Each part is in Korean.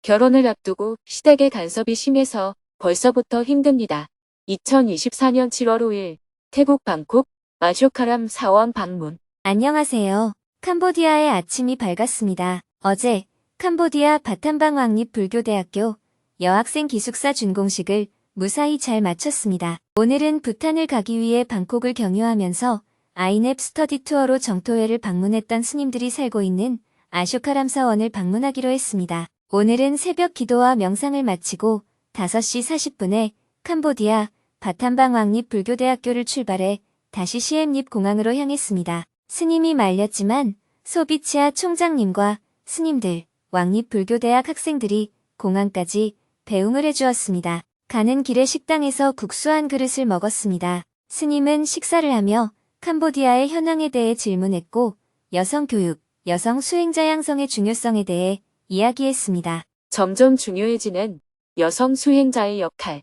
결혼을 앞두고 시댁의 간섭이 심해서 벌써부터 힘듭니다. 2024년 7월 5일 태국 방콕 아쇼카람 사원 방문. 안녕하세요. 캄보디아의 아침이 밝았습니다. 어제 캄보디아 바탐방 왕립불교대학교 여학생 기숙사 준공식을 무사히 잘 마쳤습니다. 오늘은 부탄을 가기 위해 방콕을 경유하면서 아이넵 스터디 투어로 정토회를 방문했던 스님들이 살고 있는 아쇼카람 사원을 방문하기로 했습니다. 오늘은 새벽 기도와 명상을 마치고 5시 40분에 캄보디아 바탐방 왕립불교대학교를 출발해 다시 시엠립 공항으로 향했습니다. 스님이 말렸지만 소비치아 총장님과 스님들, 왕립불교대학 학생들이 공항까지 배웅을 해주었습니다. 가는 길에 식당에서 국수 한 그릇을 먹었습니다. 스님은 식사를 하며 캄보디아의 현황에 대해 질문했고 여성교육, 여성 수행자 양성의 중요성에 대해 이야기했습니다. 점점 중요해지는 여성 수행자의 역할.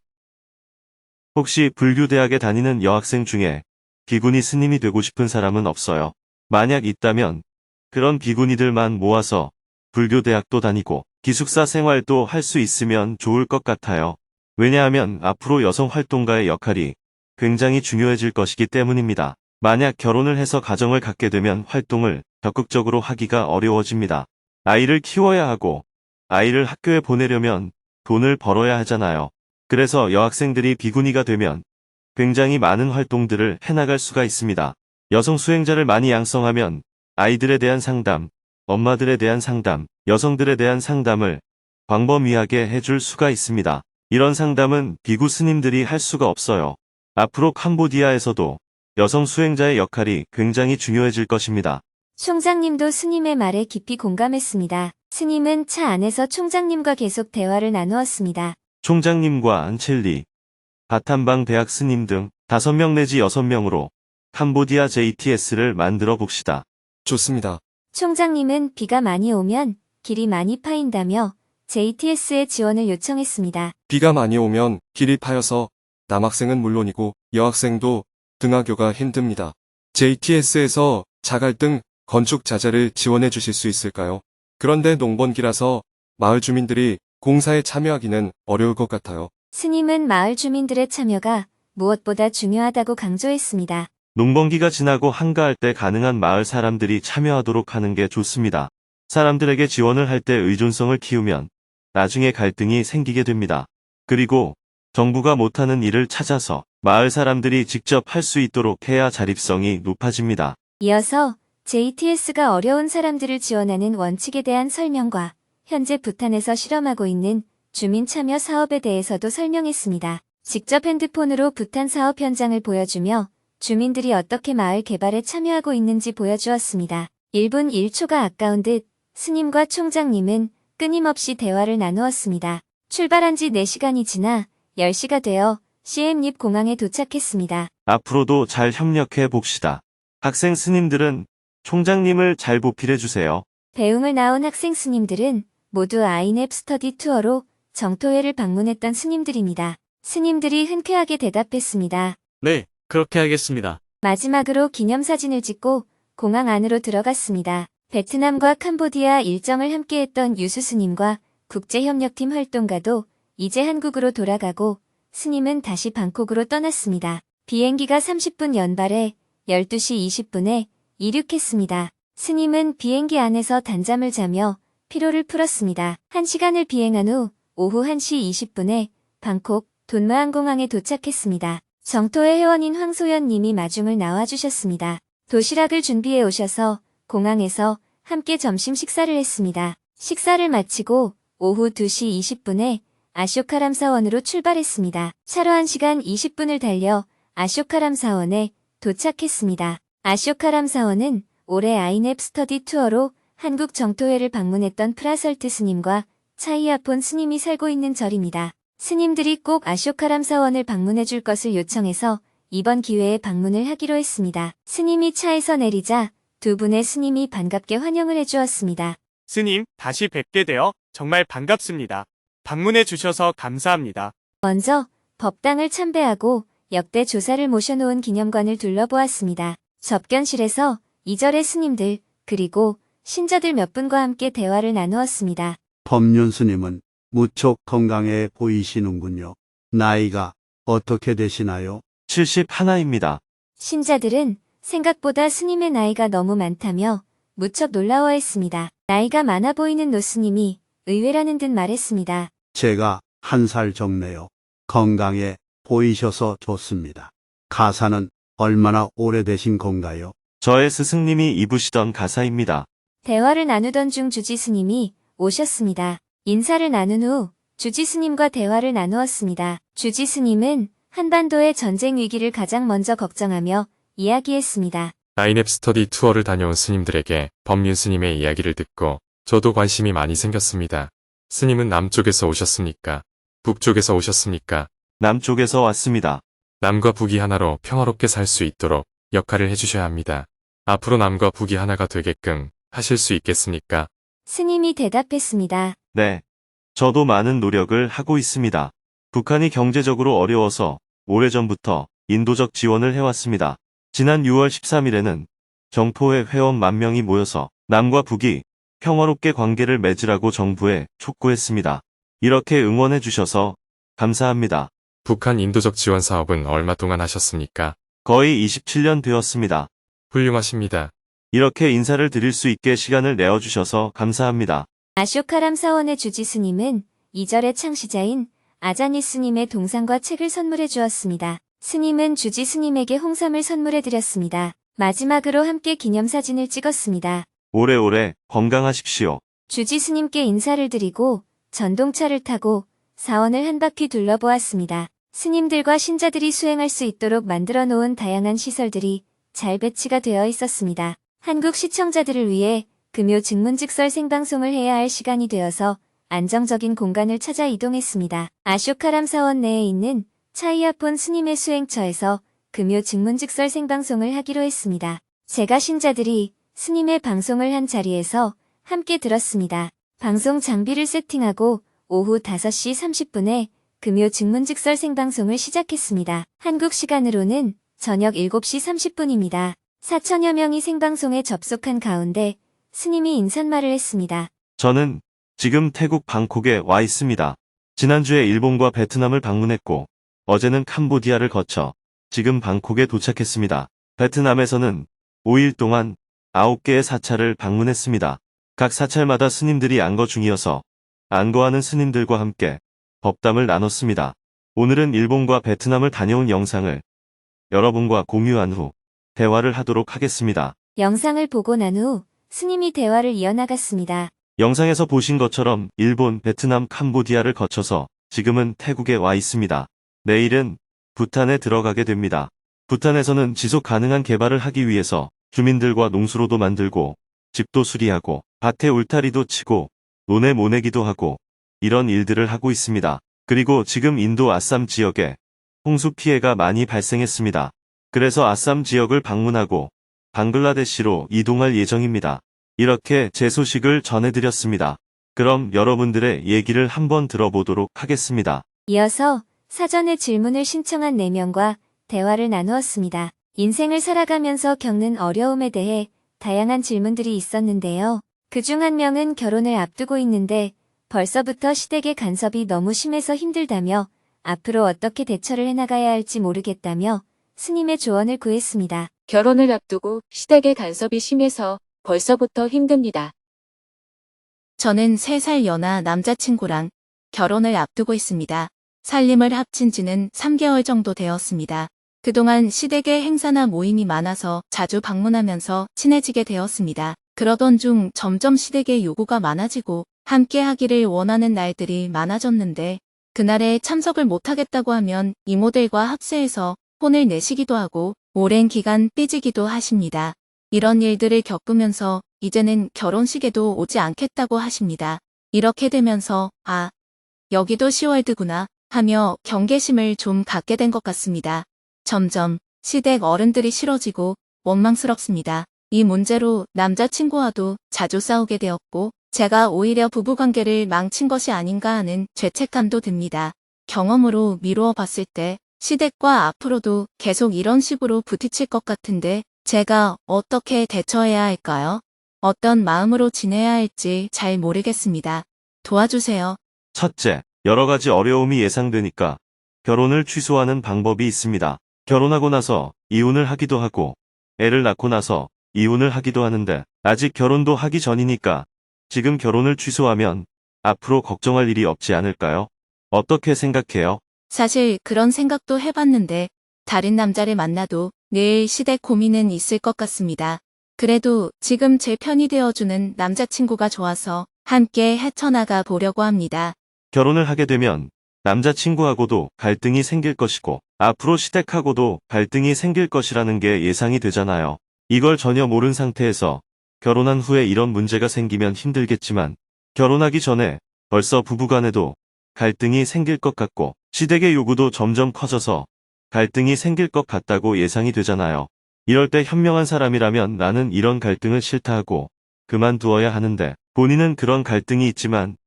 혹시 불교대학에 다니는 여학생 중에 비구니 스님이 되고 싶은 사람은 없어요? 만약 있다면 그런 비구니들만 모아서 불교대학도 다니고 기숙사 생활도 할 수 있으면 좋을 것 같아요. 왜냐하면 앞으로 여성 활동가의 역할이 굉장히 중요해질 것이기 때문입니다. 만약 결혼을 해서 가정을 갖게 되면 활동을 적극적으로 하기가 어려워집니다. 아이를 키워야 하고 아이를 학교에 보내려면 돈을 벌어야 하잖아요. 그래서 여학생들이 비구니가 되면 굉장히 많은 활동들을 해나갈 수가 있습니다. 여성 수행자를 많이 양성하면 아이들에 대한 상담, 엄마들에 대한 상담, 여성들에 대한 상담을 광범위하게 해줄 수가 있습니다. 이런 상담은 비구 스님들이 할 수가 없어요. 앞으로 캄보디아에서도 여성 수행자의 역할이 굉장히 중요해질 것입니다. 총장님도 스님의 말에 깊이 공감했습니다. 스님은 차 안에서 총장님과 계속 대화를 나누었습니다. 총장님과 안첼리, 바탐방 대학 스님 등 5명 내지 6명으로 캄보디아 JTS를 만들어 봅시다. 좋습니다. 총장님은 비가 많이 오면 길이 많이 파인다며 JTS의 지원을 요청했습니다. 비가 많이 오면 길이 파여서 남학생은 물론이고 여학생도 등하교가 힘듭니다. JTS에서 자갈등 건축 자재를 지원해 주실 수 있을까요? 그런데 농번기라서 마을 주민들이 공사에 참여하기는 어려울 것 같아요. 스님은 마을 주민들의 참여가 무엇보다 중요하다고 강조했습니다. 농번기가 지나고 한가할 때 가능한 마을 사람들이 참여하도록 하는 게 좋습니다. 사람들에게 지원을 할 때 의존성을 키우면 나중에 갈등이 생기게 됩니다. 그리고 정부가 못하는 일을 찾아서 마을 사람들이 직접 할 수 있도록 해야 자립성이 높아집니다. 이어서 JTS가 어려운 사람들을 지원하는 원칙에 대한 설명과 현재 부탄에서 실험하고 있는 주민 참여 사업에 대해서도 설명했습니다. 직접 핸드폰으로 부탄 사업 현장을 보여주며 주민들이 어떻게 마을 개발에 참여하고 있는지 보여주었습니다. 1분 1초가 아까운 듯 스님과 총장님은 끊임없이 대화를 나누었습니다. 출발한 지 4시간이 지나 10시가 되어 시엠립 공항에 도착했습니다. 앞으로도 잘 협력해 봅시다. 학생 스님들은 총장님을 잘 보필해 주세요. 배웅을 나온 학생 스님들은 모두 아이넵 스터디 투어로 정토회를 방문했던 스님들입니다. 스님들이 흔쾌하게 대답했습니다. 네, 그렇게 하겠습니다. 마지막으로 기념사진을 찍고 공항 안으로 들어갔습니다. 베트남과 캄보디아 일정을 함께했던 유수 스님과 국제협력팀 활동가도 이제 한국으로 돌아가고 스님은 다시 방콕으로 떠났습니다. 비행기가 30분 연발해 12시 20분에 이륙했습니다. 스님은 비행기 안에서 단잠을 자며 피로를 풀었습니다. 1시간을 비행한 후 오후 1시 20분에 방콕 돈마항공항에 도착했습니다. 정토회 회원인 황소연 님이 마중을 나와주셨습니다. 도시락을 준비해 오셔서 공항에서 함께 점심 식사를 했습니다. 식사를 마치고 오후 2시 20분에 아쇼카람 사원으로 출발했습니다. 차로 1시간 20분을 달려 아쇼카람 사원에 도착했습니다. 아쇼카람 사원은 올해 아이넵 스터디 투어로 한국 정토회를 방문했던 프라설트 스님과 차이아폰 스님이 살고 있는 절입니다. 스님들이 꼭 아쇼카람 사원을 방문해 줄 것을 요청해서 이번 기회에 방문을 하기로 했습니다. 스님이 차에서 내리자 두 분의 스님이 반갑게 환영을 해주었습니다. 스님, 다시 뵙게 되어 정말 반갑습니다. 방문해 주셔서 감사합니다. 먼저 법당을 참배하고 역대 조사를 모셔놓은 기념관을 둘러보았습니다. 접견실에서 이절의 스님들 그리고 신자들 몇 분과 함께 대화를 나누었습니다. 법륜 스님은 무척 건강해 보이시는군요. 나이가 어떻게 되시나요? 71입니다. 신자들은 생각보다 스님의 나이가 너무 많다며 무척 놀라워했습니다. 나이가 많아 보이는 노스님이 의외라는 듯 말했습니다. 제가 1살 적네요. 건강해 보이셔서 좋습니다. 가사는 얼마나 오래되신 건가요? 저의 스승님이 입으시던 가사입니다. 대화를 나누던 중 주지 스님이 오셨습니다. 인사를 나눈 후 주지 스님과 대화를 나누었습니다. 주지 스님은 한반도의 전쟁 위기를 가장 먼저 걱정하며 이야기했습니다. 아이넵 스터디 투어를 다녀온 스님들에게 법륜 스님의 이야기를 듣고 저도 관심이 많이 생겼습니다. 스님은 남쪽에서 오셨습니까? 북쪽에서 오셨습니까? 남쪽에서 왔습니다. 남과 북이 하나로 평화롭게 살 수 있도록 역할을 해주셔야 합니다. 앞으로 남과 북이 하나가 되게끔 하실 수 있겠습니까? 스님이 대답했습니다. 네. 저도 많은 노력을 하고 있습니다. 북한이 경제적으로 어려워서 오래전부터 인도적 지원을 해왔습니다. 지난 6월 13일에는 정포회 회원 10,000명이 모여서 남과 북이 평화롭게 관계를 맺으라고 정부에 촉구했습니다. 이렇게 응원해 주셔서 감사합니다. 북한 인도적 지원 사업은 얼마 동안 하셨습니까? 거의 27년 되었습니다. 훌륭하십니다. 이렇게 인사를 드릴 수 있게 시간을 내어주셔서 감사합니다. 아쇼카람 사원의 주지 스님은 이절의 창시자인 아자니 스님의 동상과 책을 선물해 주었습니다. 스님은 주지 스님에게 홍삼을 선물해 드렸습니다. 마지막으로 함께 기념사진을 찍었습니다. 오래오래 건강하십시오. 주지 스님께 인사를 드리고 전동차를 타고 사원을 한 바퀴 둘러보았습니다. 스님들과 신자들이 수행할 수 있도록 만들어 놓은 다양한 시설들이 잘 배치가 되어 있었습니다. 한국 시청자들을 위해 금요 증문즉설 생방송을 해야 할 시간이 되어서 안정적인 공간을 찾아 이동했습니다. 아쇼카람 사원 내에 있는 차이아폰 스님의 수행처에서 금요 증문즉설 생방송을 하기로 했습니다. 제가 신자들이 스님의 방송을 한 자리에서 함께 들었습니다. 방송 장비를 세팅하고 오후 5시 30분에 금요 증문즉설 생방송을 시작했습니다. 한국 시간으로는 저녁 7시 30분입니다. 4천여 명이 생방송에 접속한 가운데 스님이 인사말을 했습니다. 저는 지금 태국 방콕에 와 있습니다. 지난주에 일본과 베트남을 방문했고 어제는 캄보디아를 거쳐 지금 방콕에 도착했습니다. 베트남에서는 5일 동안 9개의 사찰을 방문했습니다. 각 사찰마다 스님들이 안거 중이어서 안거하는 스님들과 함께 법담을 나눴습니다. 오늘은 일본과 베트남을 다녀온 영상을 여러분과 공유한 후 대화를 하도록 하겠습니다. 영상을 보고 난 후 스님이 대화를 이어나갔습니다. 영상에서 보신 것처럼 일본, 베트남, 캄보디아를 거쳐서 지금은 태국에 와 있습니다. 내일은 부탄에 들어가게 됩니다. 부탄에서는 지속 가능한 개발을 하기 위해서 주민들과 농수로도 만들고 집도 수리하고 밭에 울타리도 치고 논에 모내기도 하고 이런 일들을 하고 있습니다. 그리고 지금 인도 아쌈 지역에 홍수 피해가 많이 발생했습니다. 그래서 아쌈 지역을 방문하고 방글라데시로 이동할 예정입니다. 이렇게 제 소식을 전해드렸습니다. 그럼 여러분들의 얘기를 한번 들어보도록 하겠습니다. 이어서 사전에 질문을 신청한 4명과 대화를 나누었습니다. 인생을 살아가면서 겪는 어려움에 대해 다양한 질문들이 있었는데요. 그중 한 명은 결혼을 앞두고 있는데 벌써부터 시댁의 간섭이 너무 심해서 힘들다며 앞으로 어떻게 대처를 해나가야 할지 모르겠다며 스님의 조언을 구했습니다. 결혼을 앞두고 시댁의 간섭이 심해서 벌써부터 힘듭니다. 저는 3살 연하 남자친구랑 결혼을 앞두고 있습니다. 살림을 합친 지는 3개월 정도 되었습니다. 그동안 시댁의 행사나 모임이 많아서 자주 방문하면서 친해지게 되었습니다. 그러던 중 점점 시댁의 요구가 많아지고 함께 하기를 원하는 날들이 많아졌는데 그날에 참석을 못하겠다고 하면 이모들과 합세해서 혼을 내시기도 하고 오랜 기간 삐지기도 하십니다. 이런 일들을 겪으면서 이제는 결혼식에도 오지 않겠다고 하십니다. 이렇게 되면서 여기도 시월드구나 하며 경계심을 좀 갖게 된 것 같습니다. 점점 시댁 어른들이 싫어지고 원망스럽습니다. 이 문제로 남자친구와도 자주 싸우게 되었고 제가 오히려 부부관계를 망친 것이 아닌가 하는 죄책감도 듭니다. 경험으로 미루어 봤을 때 시댁과 앞으로도 계속 이런 식으로 부딪힐 것 같은데 제가 어떻게 대처해야 할까요? 어떤 마음으로 지내야 할지 잘 모르겠습니다. 도와주세요. 첫째, 여러 가지 어려움이 예상되니까 결혼을 취소하는 방법이 있습니다. 결혼하고 나서 이혼을 하기도 하고, 애를 낳고 나서 이혼을 하기도 하는데, 아직 결혼도 하기 전이니까 지금 결혼을 취소하면 앞으로 걱정할 일이 없지 않을까요? 어떻게 생각해요? 사실 그런 생각도 해봤는데 다른 남자를 만나도 늘 시댁 고민은 있을 것 같습니다. 그래도 지금 제 편이 되어주는 남자친구가 좋아서 함께 헤쳐나가 보려고 합니다. 결혼을 하게 되면 남자친구하고도 갈등이 생길 것이고, 앞으로 시댁하고도 갈등이 생길 것이라는 게 예상이 되잖아요. 이걸 전혀 모른 상태에서 결혼한 후에 이런 문제가 생기면 힘들겠지만, 결혼하기 전에 벌써 부부간에도 갈등이 생길 것 같고, 시댁의 요구도 점점 커져서 갈등이 생길 것 같다고 예상이 되잖아요. 이럴 때 현명한 사람이라면 나는 이런 갈등을 싫다 하고 그만두어야 하는데, 본인은 그런 갈등이 있지만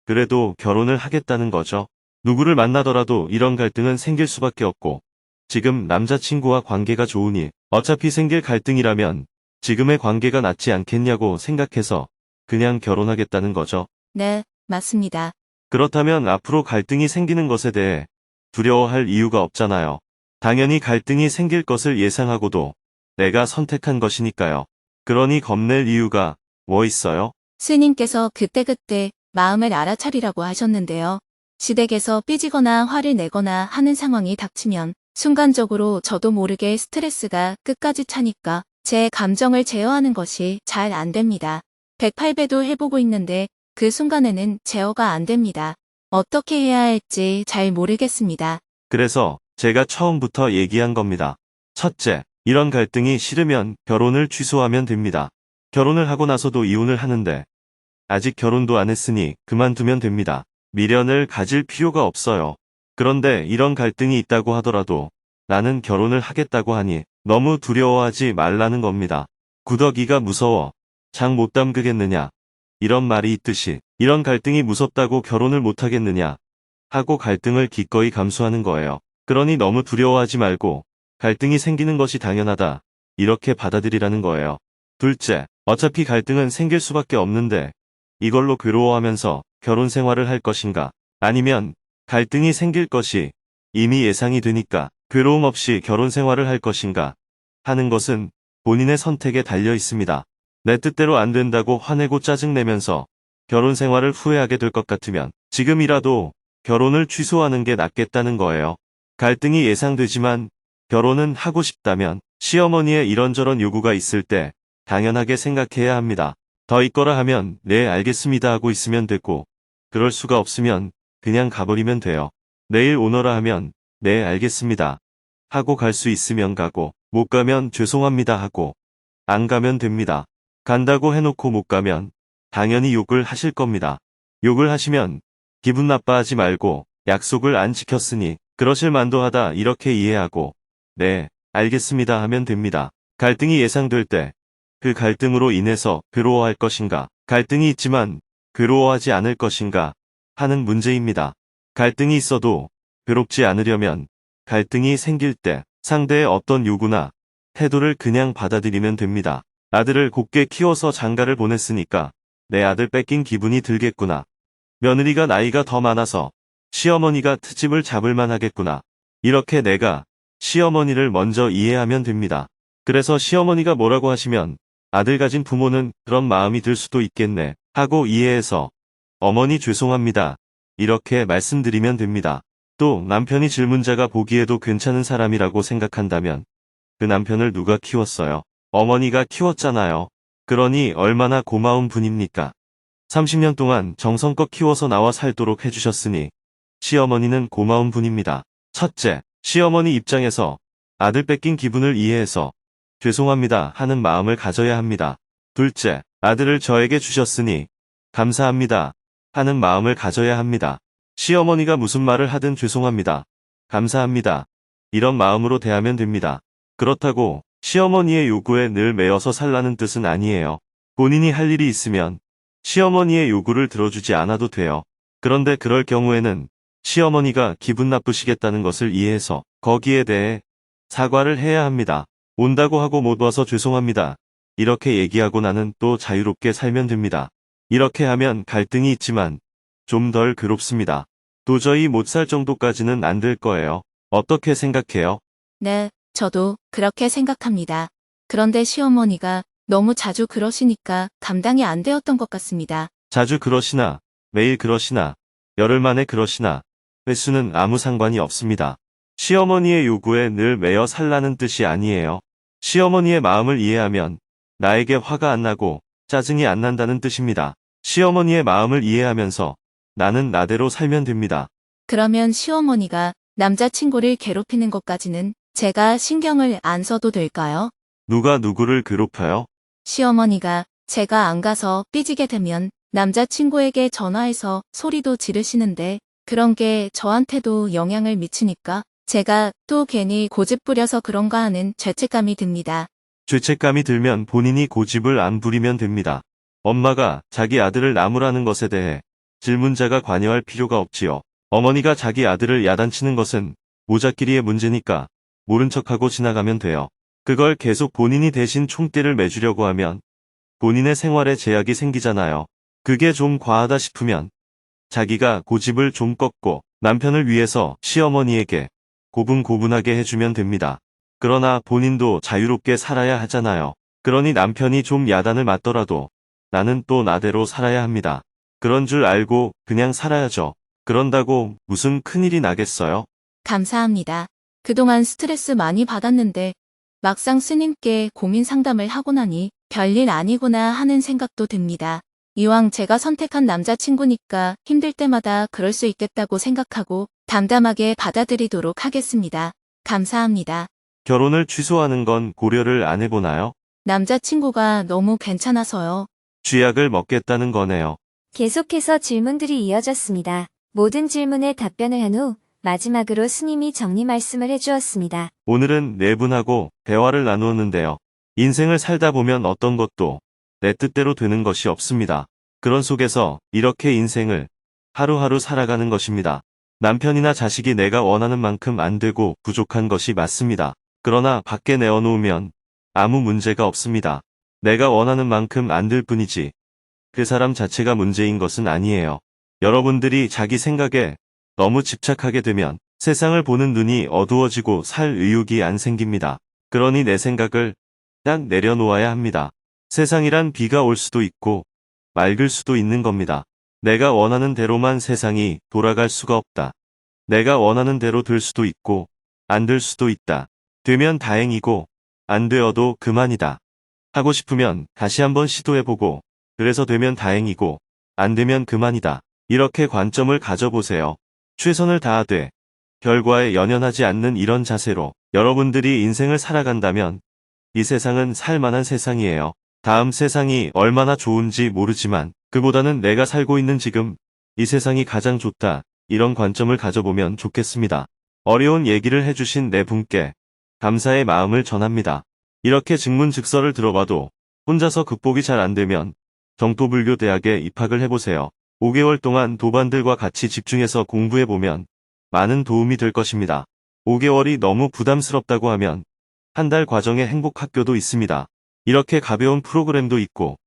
그래도 결혼을 하겠다는 거죠. 누구를 만나더라도 이런 갈등은 생길 수밖에 없고, 지금 남자친구와 관계가 좋으니 어차피 생길 갈등이라면 지금의 관계가 낫지 않겠냐고 생각해서 그냥 결혼하겠다는 거죠. 네, 맞습니다. 그렇다면 앞으로 갈등이 생기는 것에 대해 두려워할 이유가 없잖아요. 당연히 갈등이 생길 것을 예상하고도 내가 선택한 것이니까요. 그러니 겁낼 이유가 뭐 있어요? 스님께서 그때그때 마음을 알아차리라고 하셨는데요. 시댁에서 삐지거나 화를 내거나 하는 상황이 닥치면 순간적으로 저도 모르게 스트레스가 끝까지 차니까 제 감정을 제어하는 것이 잘 안 됩니다. 108배도 해보고 있는데 그 순간에는 제어가 안 됩니다. 어떻게 해야 할지 잘 모르겠습니다. 그래서 제가 처음부터 얘기한 겁니다. 첫째, 이런 갈등이 싫으면 결혼을 취소하면 됩니다. 결혼을 하고 나서도 이혼을 하는데 아직 결혼도 안 했으니 그만두면 됩니다. 미련을 가질 필요가 없어요. 그런데 이런 갈등이 있다고 하더라도 나는 결혼을 하겠다고 하니 너무 두려워하지 말라는 겁니다. 구더기가 무서워 장 못 담그겠느냐, 이런 말이 있듯이 이런 갈등이 무섭다고 결혼을 못 하겠느냐 하고 갈등을 기꺼이 감수하는 거예요. 그러니 너무 두려워하지 말고 갈등이 생기는 것이 당연하다, 이렇게 받아들이라는 거예요. 둘째, 어차피 갈등은 생길 수밖에 없는데 이걸로 괴로워하면서 결혼 생활을 할 것인가, 아니면 갈등이 생길 것이 이미 예상이 되니까 괴로움 없이 결혼 생활을 할 것인가 하는 것은 본인의 선택에 달려 있습니다. 내 뜻대로 안 된다고 화내고 짜증내면서 결혼 생활을 후회하게 될 것 같으면 지금이라도 결혼을 취소하는 게 낫겠다는 거예요. 갈등이 예상되지만 결혼은 하고 싶다면 시어머니의 이런저런 요구가 있을 때 당연하게 생각해야 합니다. 더 있거라 하면 네 알겠습니다 하고 있으면 되고, 그럴 수가 없으면 그냥 가버리면 돼요. 내일 오너라 하면 네 알겠습니다 하고 갈 수 있으면 가고, 못 가면 죄송합니다 하고 안 가면 됩니다. 간다고 해놓고 못 가면 당연히 욕을 하실 겁니다. 욕을 하시면 기분 나빠하지 말고 약속을 안 지켰으니 그러실 만도 하다 이렇게 이해하고 네 알겠습니다 하면 됩니다. 갈등이 예상될 때 그 갈등으로 인해서 괴로워할 것인가, 갈등이 있지만 괴로워하지 않을 것인가 하는 문제입니다. 갈등이 있어도 괴롭지 않으려면 갈등이 생길 때 상대의 어떤 요구나 태도를 그냥 받아들이면 됩니다. 아들을 곱게 키워서 장가를 보냈으니까 내 아들 뺏긴 기분이 들겠구나. 며느리가 나이가 더 많아서 시어머니가 트집을 잡을 만하겠구나. 이렇게 내가 시어머니를 먼저 이해하면 됩니다. 그래서 시어머니가 뭐라고 하시면 아들 가진 부모는 그런 마음이 들 수도 있겠네 하고 이해해서 어머니 죄송합니다 이렇게 말씀드리면 됩니다. 또 남편이 질문자가 보기에도 괜찮은 사람이라고 생각한다면 그 남편을 누가 키웠어요? 어머니가 키웠잖아요. 그러니 얼마나 고마운 분입니까? 30년 동안 정성껏 키워서 나와 살도록 해주셨으니 시어머니는 고마운 분입니다. 첫째, 시어머니 입장에서 아들 뺏긴 기분을 이해해서 죄송합니다 하는 마음을 가져야 합니다. 둘째, 아들을 저에게 주셨으니 감사합니다 하는 마음을 가져야 합니다. 시어머니가 무슨 말을 하든 죄송합니다, 감사합니다 이런 마음으로 대하면 됩니다. 그렇다고 시어머니의 요구에 늘 매여서 살라는 뜻은 아니에요. 본인이 할 일이 있으면 시어머니의 요구를 들어주지 않아도 돼요. 그런데 그럴 경우에는 시어머니가 기분 나쁘시겠다는 것을 이해해서 거기에 대해 사과를 해야 합니다. 온다고 하고 못 와서 죄송합니다. 이렇게 얘기하고 나는 또 자유롭게 살면 됩니다. 이렇게 하면 갈등이 있지만 좀 덜 괴롭습니다. 도저히 못 살 정도까지는 안 될 거예요. 어떻게 생각해요? 네, 저도 그렇게 생각합니다. 그런데 시어머니가 너무 자주 그러시니까 감당이 안 되었던 것 같습니다. 자주 그러시나, 매일 그러시나, 열흘 만에 그러시나, 횟수는 아무 상관이 없습니다. 시어머니의 요구에 늘 매여 살라는 뜻이 아니에요. 시어머니의 마음을 이해하면 나에게 화가 안 나고 짜증이 안 난다는 뜻입니다. 시어머니의 마음을 이해하면서 나는 나대로 살면 됩니다. 그러면 시어머니가 남자친구를 괴롭히는 것까지는 제가 신경을 안 써도 될까요? 누가 누구를 괴롭혀요? 시어머니가 제가 안 가서 삐지게 되면 남자친구에게 전화해서 소리도 지르시는데 그런 게 저한테도 영향을 미치니까 제가 또 괜히 고집 부려서 그런가 하는 죄책감이 듭니다. 죄책감이 들면 본인이 고집을 안 부리면 됩니다. 엄마가 자기 아들을 나무라는 것에 대해 질문자가 관여할 필요가 없지요. 어머니가 자기 아들을 야단치는 것은 모자끼리의 문제니까 모른 척하고 지나가면 돼요. 그걸 계속 본인이 대신 총대를 매주려고 하면 본인의 생활에 제약이 생기잖아요. 그게 좀 과하다 싶으면 자기가 고집을 좀 꺾고 남편을 위해서 시어머니에게 고분고분하게 해주면 됩니다. 그러나 본인도 자유롭게 살아야 하잖아요. 그러니 남편이 좀 야단을 맞더라도 나는 또 나대로 살아야 합니다. 그런 줄 알고 그냥 살아야죠. 그런다고 무슨 큰일이 나겠어요? 감사합니다. 그동안 스트레스 많이 받았는데 막상 스님께 고민 상담을 하고 나니 별일 아니구나 하는 생각도 듭니다. 이왕 제가 선택한 남자친구니까 힘들 때마다 그럴 수 있겠다고 생각하고 담담하게 받아들이도록 하겠습니다. 감사합니다. 결혼을 취소하는 건 고려를 안 해보나요? 남자친구가 너무 괜찮아서요. 쥐약을 먹겠다는 거네요. 계속해서 질문들이 이어졌습니다. 모든 질문에 답변을 한 후 마지막으로 스님이 정리 말씀을 해주었습니다. 오늘은 네 분하고 대화를 나누었는데요. 인생을 살다 보면 어떤 것도 내 뜻대로 되는 것이 없습니다. 그런 속에서 이렇게 인생을 하루하루 살아가는 것입니다. 남편이나 자식이 내가 원하는 만큼 안 되고 부족한 것이 맞습니다. 그러나 밖에 내어놓으면 아무 문제가 없습니다. 내가 원하는 만큼 안 될 뿐이지 그 사람 자체가 문제인 것은 아니에요. 여러분들이 자기 생각에 너무 집착하게 되면 세상을 보는 눈이 어두워지고 살 의욕이 안 생깁니다. 그러니 내 생각을 딱 내려놓아야 합니다. 세상이란 비가 올 수도 있고 맑을 수도 있는 겁니다. 내가 원하는 대로만 세상이 돌아갈 수가 없다. 내가 원하는 대로 될 수도 있고 안 될 수도 있다. 되면 다행이고 안 되어도 그만이다. 하고 싶으면 다시 한번 시도해보고 그래서 되면 다행이고 안 되면 그만이다. 이렇게 관점을 가져보세요. 최선을 다하되 결과에 연연하지 않는 이런 자세로 여러분들이 인생을 살아간다면 이 세상은 살만한 세상이에요. 다음 세상이 얼마나 좋은지 모르지만 그보다는 내가 살고 있는 지금 이 세상이 가장 좋다. 이런 관점을 가져보면 좋겠습니다. 어려운 얘기를 해주신 네 분께 감사의 마음을 전합니다. 이렇게 증문즉서를 들어봐도 혼자서 극복이 잘 안되면 정토불교대학에 입학을 해보세요. 5개월 동안 도반들과 같이 집중해서 공부해보면 많은 도움이 될 것입니다. 5개월이 너무 부담스럽다고 하면 한 달 과정의 행복학교도 있습니다. 이렇게 가벼운 프로그램도 있고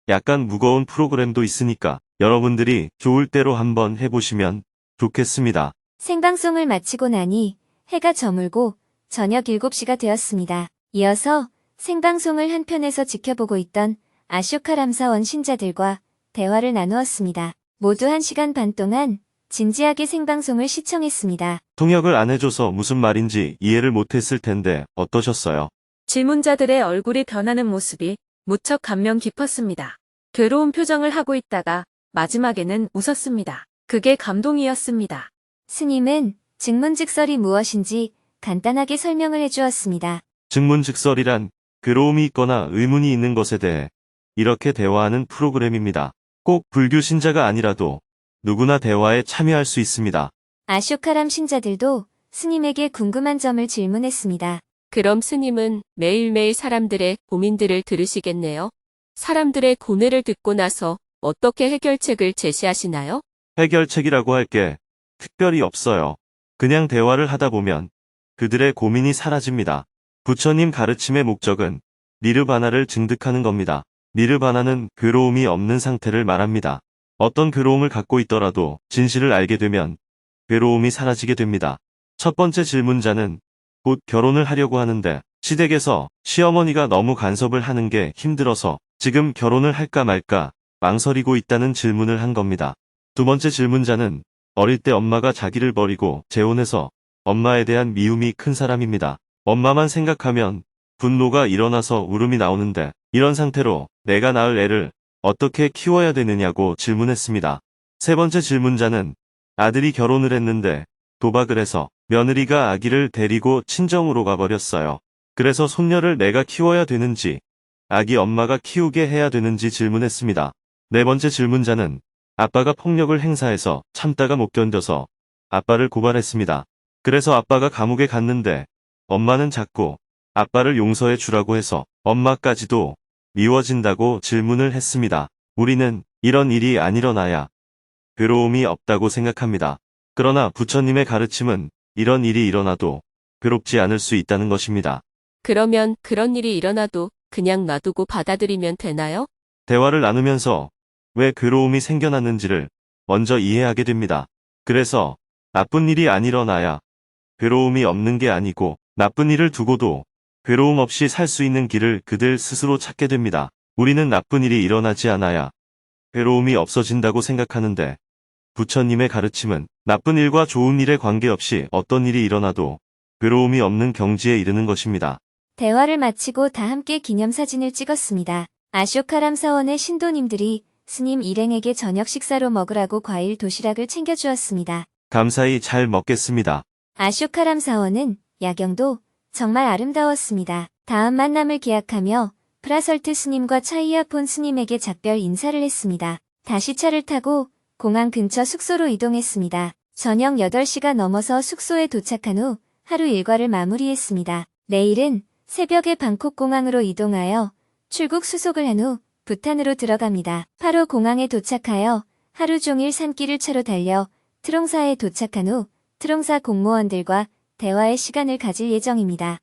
약간 무거운 프로그램도 있으니까 여러분들이 좋을 대로 한번 해보시면 좋겠습니다. 생방송을 마치고 나니 해가 저물고 저녁 7시가 되었습니다. 이어서 생방송을 한편에서 지켜보고 있던 아쇼카 람사원 신자들과 대화를 나누었습니다. 모두 1시간 반 동안 진지하게 생방송을 시청했습니다. 통역을 안 해줘서 무슨 말인지 이해를 못했을 텐데 어떠셨어요? 질문자들의 얼굴이 변하는 모습이 무척 감명 깊었습니다. 괴로운 표정을 하고 있다가 마지막에는 웃었습니다. 그게 감동이었습니다. 스님은 증문즉설이 무엇인지 간단하게 설명을 해주었습니다. 증문즉설이란 괴로움이 있거나 의문이 있는 것에 대해 이렇게 대화하는 프로그램입니다. 꼭 불교 신자가 아니라도 누구나 대화에 참여할 수 있습니다. 아쇼카람 신자들도 스님에게 궁금한 점을 질문했습니다. 그럼 스님은 매일매일 사람들의 고민들을 들으시겠네요. 사람들의 고뇌를 듣고 나서 어떻게 해결책을 제시하시나요? 해결책이라고 할 게 특별히 없어요. 그냥 대화를 하다 보면 그들의 고민이 사라집니다. 부처님 가르침의 목적은 니르바나를 증득하는 겁니다. 니르바나는 괴로움이 없는 상태를 말합니다. 어떤 괴로움을 갖고 있더라도 진실을 알게 되면 괴로움이 사라지게 됩니다. 첫 번째 질문자는 곧 결혼을 하려고 하는데 시댁에서 시어머니가 너무 간섭을 하는 게 힘들어서 지금 결혼을 할까 말까 망설이고 있다는 질문을 한 겁니다. 두 번째 질문자는 어릴 때 엄마가 자기를 버리고 재혼해서 엄마에 대한 미움이 큰 사람입니다. 엄마만 생각하면 분노가 일어나서 울음이 나오는데 이런 상태로 내가 낳을 애를 어떻게 키워야 되느냐고 질문했습니다. 세 번째 질문자는 아들이 결혼을 했는데 도박을 해서 며느리가 아기를 데리고 친정으로 가버렸어요. 그래서 손녀를 내가 키워야 되는지 아기 엄마가 키우게 해야 되는지 질문했습니다. 네 번째 질문자는 아빠가 폭력을 행사해서 참다가 못 견뎌서 아빠를 고발했습니다. 그래서 아빠가 감옥에 갔는데 엄마는 자꾸 아빠를 용서해 주라고 해서 엄마까지도 미워진다고 질문을 했습니다. 우리는 이런 일이 안 일어나야 괴로움이 없다고 생각합니다. 그러나 부처님의 가르침은 이런 일이 일어나도 괴롭지 않을 수 있다는 것입니다. 그러면 그런 일이 일어나도 그냥 놔두고 받아들이면 되나요? 대화를 나누면서 왜 괴로움이 생겨났는지를 먼저 이해하게 됩니다. 그래서 나쁜 일이 안 일어나야 괴로움이 없는 게 아니고 나쁜 일을 두고도 괴로움 없이 살 수 있는 길을 그들 스스로 찾게 됩니다. 우리는 나쁜 일이 일어나지 않아야 괴로움이 없어진다고 생각하는데 부처님의 가르침은 나쁜 일과 좋은 일에 관계없이 어떤 일이 일어나도 괴로움이 없는 경지에 이르는 것입니다. 대화를 마치고 다 함께 기념사진을 찍었습니다. 아쇼카람 사원의 신도님들이 스님 일행에게 저녁 식사로 먹으라고 과일 도시락을 챙겨주었습니다. 감사히 잘 먹겠습니다. 아쇼카람 사원은 야경도 정말 아름다웠습니다. 다음 만남을 기약하며 프라설트 스님과 차이아폰 스님에게 작별 인사를 했습니다. 다시 차를 타고 공항 근처 숙소로 이동했습니다. 저녁 8시가 넘어서 숙소에 도착한 후 하루 일과를 마무리했습니다. 내일은 새벽에 방콕 공항으로 이동하여 출국 수속을 한 후 부탄으로 들어갑니다. 8호 공항에 도착하여 하루 종일 산길을 차로 달려 트롱사에 도착한 후 트롱사 공무원들과 대화의 시간을 가질 예정입니다.